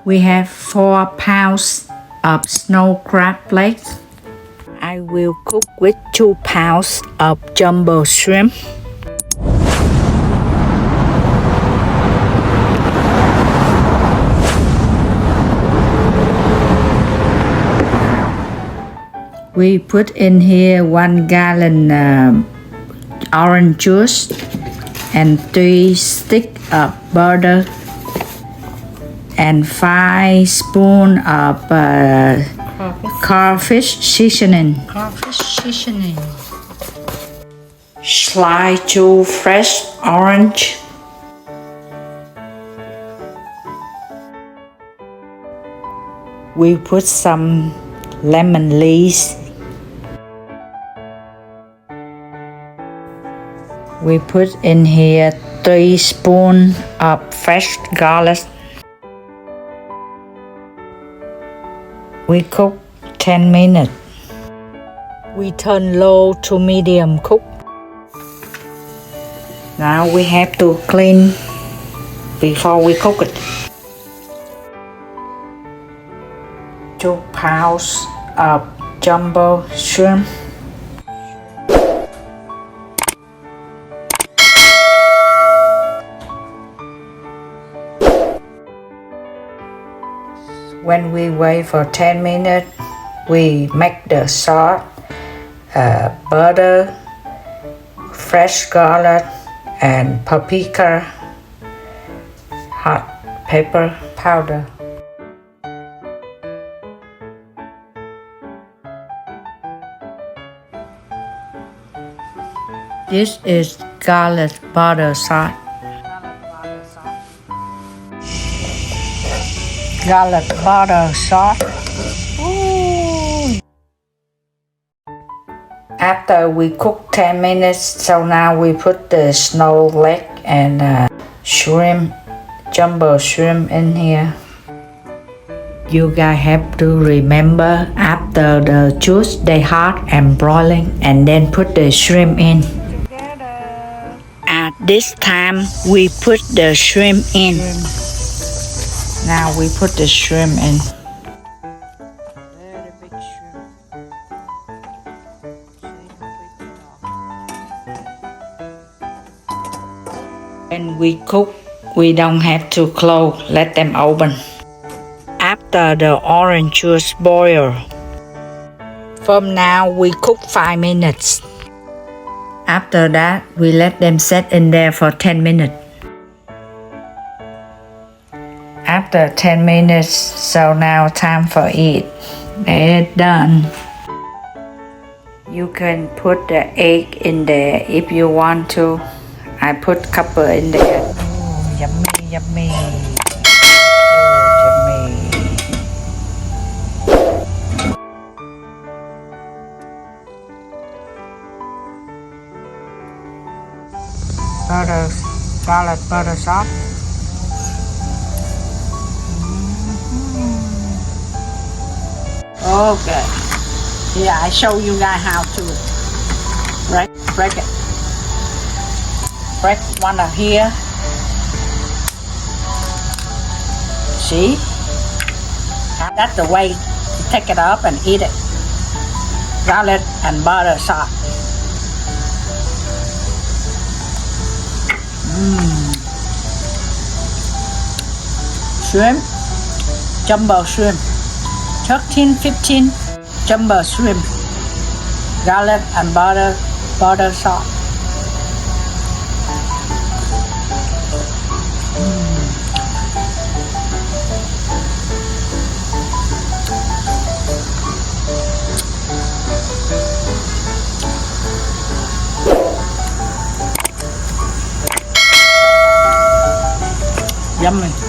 We have 4 pounds of snow crab legs. I will cook with 2 pounds of jumbo shrimp. We put in here 1 gallon orange juice and 3 sticks of butter and 5 spoons of crawfish seasoning. Slice 2 fresh orange. We put some lemon leaves. We put in here 3 spoons of fresh garlic. We cook 10 minutes. We turn low to medium cook. Now we have to clean before we cook it. 2 pounds of jumbo shrimp. When we wait for 10 minutes, we make the sauce, butter, fresh garlic, and paprika, hot pepper powder. This is garlic butter sauce. Garlic butter sauce. Ooh. After we cook 10 minutes, so now we put the snow leg and shrimp, jumbo shrimp in here. You guys have to remember after the juice they hot and boiling and then put the shrimp in. At this time we put the shrimp in. Now we put the shrimp in. Very big shrimp. When we cook, we don't have to close, let them open. After the orange juice boil. From now we cook 5 minutes. After that, we let them set in there for 10 minutes. After 10 minutes, so now time for eat. They're done. You can put the egg in there if you want to. I put couple in there. Oh, yummy, yummy. Oh, yummy. Butter, garlic butter sauce. Okay. Yeah, I show you guys how to break it. Break one of here. See? That's the way to take it up and eat it. Garlic and butter sauce. Shrimp, jumbo shrimp. 13, 15 jumbo shrimp, garlic and butter sauce. Yummy.